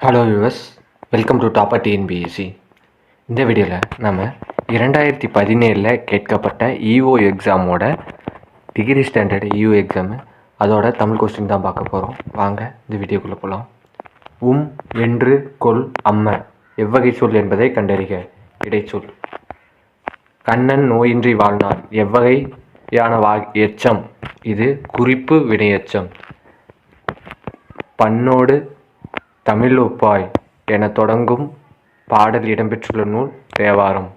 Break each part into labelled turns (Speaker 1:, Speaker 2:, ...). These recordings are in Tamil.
Speaker 1: ஹலோ யூஎஸ், வெல்கம் டு டாப்பர் டிஎன்பிஎஸ்சி. இந்த வீடியோவில் நம்ம 2017 கேட்கப்பட்ட இஓ எக்ஸாமோட டிகிரி ஸ்டாண்டர்ட் இஓ எக்ஸாமு அதோட தமிழ் கொஸ்டின் தான் பார்க்க போகிறோம். வாங்க இந்த வீடியோக்குள்ளே போகலாம். என்று கொல் அம்ம எவ்வகை சொல் என்பதை கண்டறிக. இடைச்சொல். கண்ணன் நோயின்றி வாழ்நாள் எவ்வகையான எச்சம்? இது குறிப்பு வினையெச்சம். பண்ணோடு தமிழ் ஒப்பாய் என தொடங்கும் பாடல் இடம்பெற்றுள்ள நூல் தேவாரம்.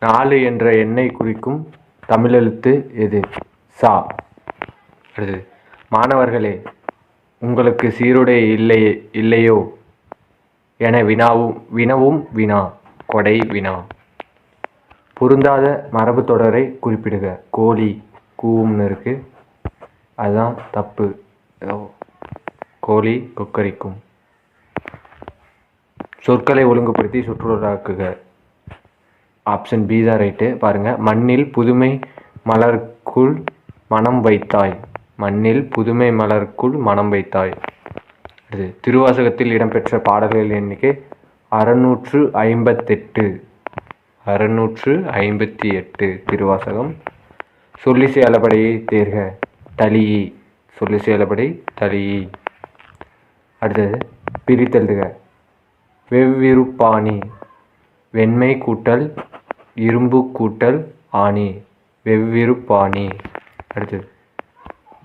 Speaker 1: 4 என்ற எண்ணை குறிக்கும் தமிழெழுத்து எது? சா. அடுத்தது, மாணவர்களே உங்களுக்கு சீருடை இல்லையோ என வினவும் வினா கொடை வினா. பொருந்தாத மரபு தொடரை குறிப்பிடுக. கோழி கூவும்னு இருக்கு, அதுதான் தப்பு. கோழி கொக்கரிக்கும். சொற்களை ஒழுங்குபடுத்தி சுற்றுலாக்குக. ஆப்ஷன் பி தான் ரைட்டு. பாருங்க, மண்ணில் புதுமை மலர்க்குள் மனம் வைத்தாய். மண்ணில் புதுமை மலர்க்குள் மனம் வைத்தாய். அது திருவாசகத்தில் இடம்பெற்ற பாடல்கள் எண்ணிக்கை 658. 658 திருவாசகம். சொல்லிசை அளபடையை தேர்க. தளியி. சொல்லிசை அளபடை தளியி. அடுத்தது, பிரித்தெழுதுக. வெவ்விருப்பாணி. வெண்மை கூட்டல் இரும்பு கூட்டல் ஆணி. வெவ்விருப்பாணி. அடுத்தது,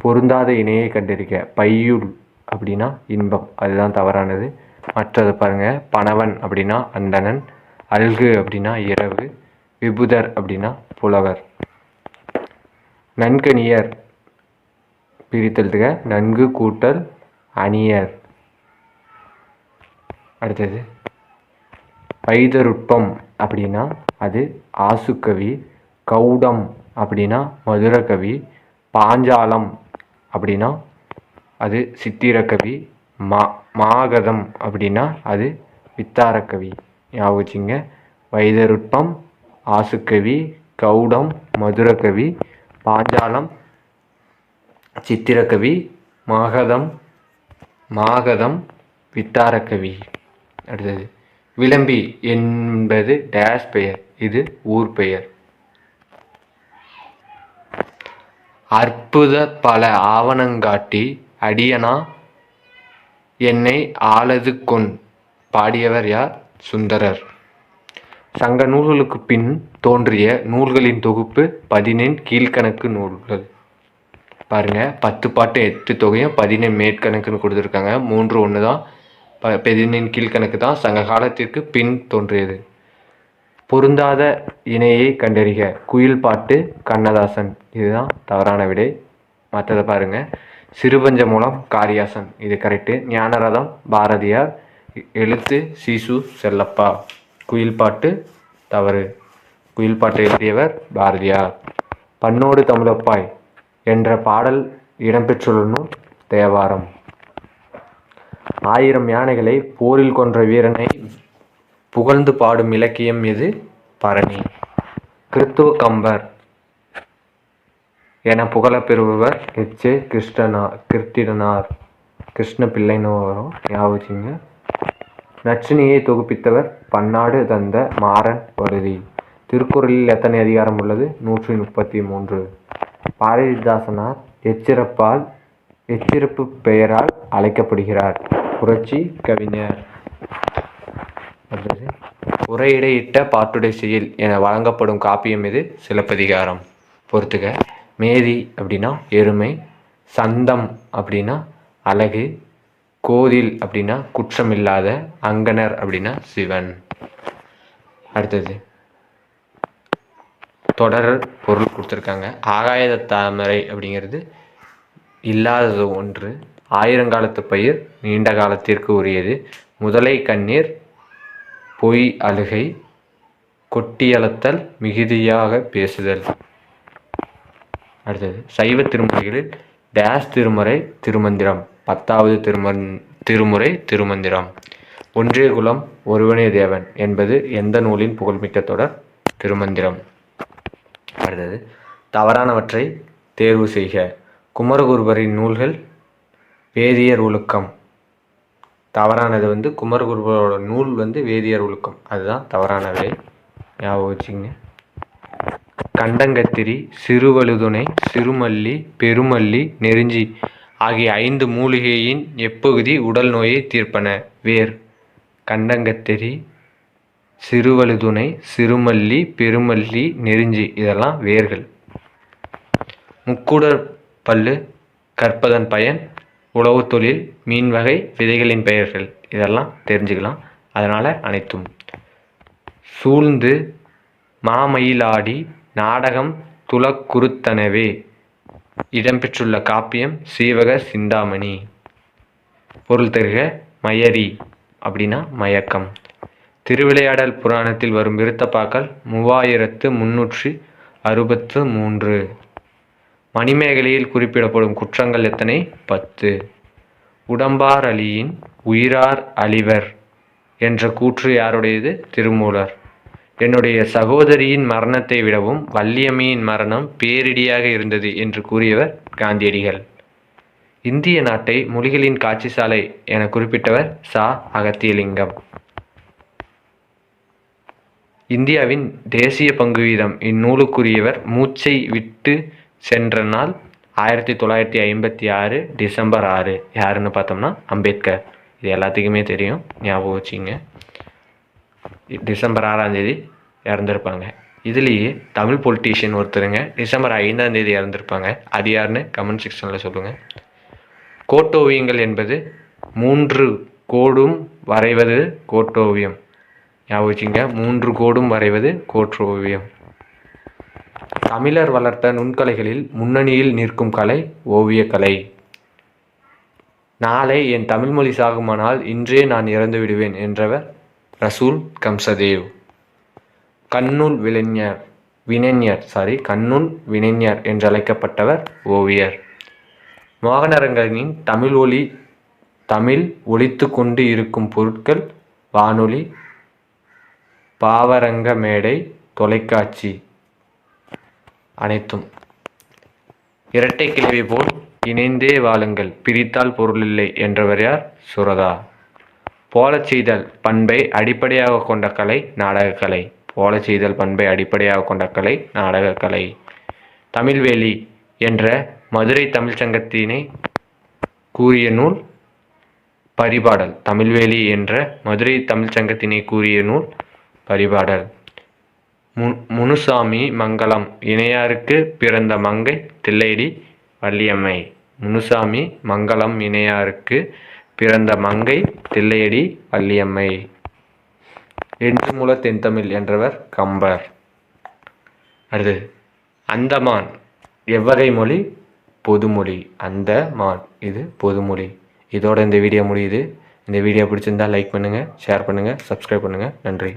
Speaker 1: பொருந்தாத இணையை கண்டறிக. பையுள் அப்படின்னா இன்பம், அதுதான் தவறானது. மற்றது பாருங்க, பணவன் அப்படின்னா அந்தணன், அல்கு அப்படின்னா இரவு, விபுதர் அப்படின்னா புலவர். நன்கணியர். பிரித்தெழுதுக. நன்கு கூட்டல் அணியர். அடுத்தது, பைதருட்பம் அப்படின்னா அது ஆசுக்கவி. கௌடம் அப்படின்னா மதுரகவி. பாஞ்சாலம் அப்படின்னா அது சித்திரக்கவி. மாகதம் அப்படின்னா அது வித்தாரக்கவி. ஞாபகம் வச்சுங்க. வைதருட்பம், ஆசுக்கவி, கௌடம், மதுரகவி, பாஞ்சாலம், சித்திரக்கவி, மாகதம், வித்தாரக்கவி. அடுத்தது, விளம்பி என்பது டேஷ் பெயர், இது ஊர் பெயர். அற்புத பல ஆவணங்காட்டி அடியனா என்னை ஆளது கொன் பாடியவர் யார்? சுந்தரர். சங்க நூல்களுக்கு பின் தோன்றிய நூல்களின் தொகுப்பு 15 கீழ்கணக்கு நூல்கள். பாருங்க, 10 பாட்டு 8 தொகையும் 15 மேற்கணக்குன்னு கொடுத்துருக்காங்க. 3 ஒன்று தான். 15 கீழ்கணக்கு தான் சங்க காலத்திற்கு பின் தோன்றியது. பொருந்தாத இணையை கண்டறிக. குயில் பாட்டு கண்ணதாசன், இதுதான் தவறான விடை. மற்றதை பாருங்க. சிறுபஞ்ச மூலம் காரியாசன், இது கரெக்டு. ஞானரதம் பாரதியார். எழுத்து சிசு செல்லப்பா. குயில் பாட்டு தவறு. குயில் பாட்டு எழுதியவர் பாரதியார். பண்ணோடு தமிழப்பாய் என்ற பாடல் இடம்பெற்றுள்ள நூல் தேவாரம். 1000 யானைகளை போரில் கொன்ற வீரனை புகழ்ந்து பாடும் இலக்கியம் எது? பரணி. கிறித்துவ கம்பர் என புகழப்பெறுபவர் எச். கிருட்டிணனார். கிருஷ்ண பிள்ளைன்னு வரும், ஞாபகிங்க. நச்சினியை தொகுப்பித்தவர் பன்னாடு தந்த மாறன் வழுதி. திருக்குறளில் எத்தனை அதிகாரம் உள்ளது? 133. பாரதிதாசனார் எச்சிறப்பு பெயரால் அழைக்கப்படுகிறார். புரட்சி கவிஞர். உரையிடையிட்ட பாட்டுடை செயல் என வழங்கப்படும் காப்பியம் எது? சிலப்பதிகாரம். பொறுத்துக. மேதி அப்படின்னா எருமை, சந்தம் அப்படின்னா அழகு, கோதில் அப்படின்னா குற்றமில்லாத, அங்கனர் அப்படின்னா சிவன். அடுத்தது, தொடர் பொருள் கொடுத்துருக்காங்க. ஆகாய தாமரை அப்படிங்கிறது இல்லாதது ஒன்று. ஆயிரங்காலத்து பயிர், நீண்ட காலத்திற்கு உரியது. முதலை கண்ணீர், பொய் அழுகை, கொட்டியளத்தல், மிகுதியாக பேசுதல். அடுத்தது, சைவ திருமுறைகளில் டேஸ் திருமுறை திருமந்திரம். 10வது திருமுறை திருமந்திரம். ஒன்றே குலம் ஒருவனே தேவன் என்பது எந்த நூலின் புகழ்மிக்க தொடர்? திருமந்திரம். அடுத்தது, தவறானவற்றை தேர்வு செய்க. குமரகுருபரின் நூல்கள். வேதியர் ஒழுக்கம், தவறானது வந்து குமரகுருபரோட நூல் வந்து வேதியர் ஒழுக்கம், அதுதான் தவறான விடை. ஞாபகம் வச்சுங்க. கண்டங்கத்திரி, சிறுவழுதுணை, சிறுமல்லி, பெருமல்லி, நெருஞ்சி ஆகிய 5 மூலிகையின் எப்பகுதி உடல் நோயை தீர்ப்பன? வேர். கண்டங்கத்திரி, சிறுவழுதுணை, சிறுமல்லி, பெருமல்லி, நெருஞ்சி இதெல்லாம் வேர்கள். முக்கூடற் பல்லு, கற்பதன் பயன், உழவு தொழில், மீன் வகை, விதைகளின் பெயர்கள் இதெல்லாம் தெரிஞ்சுக்கலாம். அதனால் அனைத்தும். சூழ்ந்து மாமயிலாடி நாடகம் துலக்குறுத்தனவே இடம்பெற்றுள்ள காப்பியம் சீவக சிந்தாமணி. பொருள் தருக. மயரி அப்படின்னா மயக்கம். திருவிளையாடல் புராணத்தில் வரும் விருத்தப்பாக்கள் 3363. மணிமேகலையில் குறிப்பிடப்படும் குற்றங்கள் எத்தனை? 10. உடம்பார் அழியின் உயிரார் அழிவர் என்ற கூற்று யாருடையது? திருமூலர். என்னுடைய சகோதரியின் மரணத்தை விடவும் வள்ளியம்மையின் மரணம் பேரிடியாக இருந்தது என்று கூறியவர் காந்தியடிகள். இந்திய நாட்டை மொழிகளின் காட்சி சாலை என குறிப்பிட்டவர் சா. அகத்தியலிங்கம். இந்தியாவின் தேசிய பங்கு வீதம் இந்நூலுக்குரியவர் மூச்சை விட்டு சென்ற நாள் 1956 டிசம்பர் 6. யாருன்னு பார்த்தோம்னா அம்பேத்கர். இது எல்லாத்துக்குமே தெரியும், ஞாபகம் வச்சுங்க. டிசம்பர் 6ஆம் தேதி இறந்துருப்பாங்க. இதுலேயே தமிழ் பொலிட்டீஷியன் ஒருத்தருங்க டிசம்பர் 5ஆம் தேதி இறந்துருப்பாங்க. அது யாருன்னு கமெண்ட் செக்ஷனில் சொல்லுங்கள். கோட்டோவியங்கள் என்பது 3 கோடும் வரைவது கோட்டோவியம். ஞாபகம் வச்சுங்க, 3 கோடும் வரைவது கோட்டோவியம். தமிழர் வளர்த்த நுண்கலைகளில் முன்னணியில் நிற்கும் கலை ஓவியக்கலை. நாளை என் தமிழ்மொழி சாகுமானால் இன்றே நான் இறந்து விடுவேன் என்றவர் ரசூல் கம்சதேவ். கண்ணுள் வினைஞர் என்றழைக்கப்பட்டவர் ஓவியர். மோகனரங்கனின் தமிழ் ஒலித்து கொண்டு இருக்கும் பொருட்கள் வானொலி, பாவரங்க மேடை, தொலைக்காட்சி அனைத்தும். இரட்டை கிளவி போல் இணைந்தே வாழுங்கள், பிரித்தால் பொருளில்லை என்றவர் யார்? சுரதா. போலச் செய்தல் பண்பை அடிப்படையாக கொண்ட கலை நாடகக்கலை. போலச் செய்தல் பண்பை அடிப்படையாக கொண்ட கலை நாடகக்கலை. தமிழ்வேலி என்ற மதுரை தமிழ்ச்சங்கத்தினை கூறிய நூல் பரிபாடல். தமிழ்வேலி என்ற மதுரை தமிழ்ச்சங்கத்தினை கூறிய நூல் பரிபாடல். முனுசாமி மங்கலம் இணையாருக்கு பிறந்த மங்கை தில்லையடி வள்ளியம்மை. முனுசாமி மங்கலம் இணையாருக்கு பிறந்த மங்கை தில்லையடி வள்ளியம்மை. என்றுமுல தென்தமிழ் என்றவர் கம்பர். அடுத்து அந்தமான் எவ்வகை மொழி? பொதுமொழி. அந்தமான் இது பொதுமொழி. இதோட இந்த வீடியோ முடியுது. இந்த வீடியோ பிடிச்சிருந்தால் லைக் பண்ணுங்கள், ஷேர் பண்ணுங்கள், சப்ஸ்கிரைப் பண்ணுங்கள். நன்றி.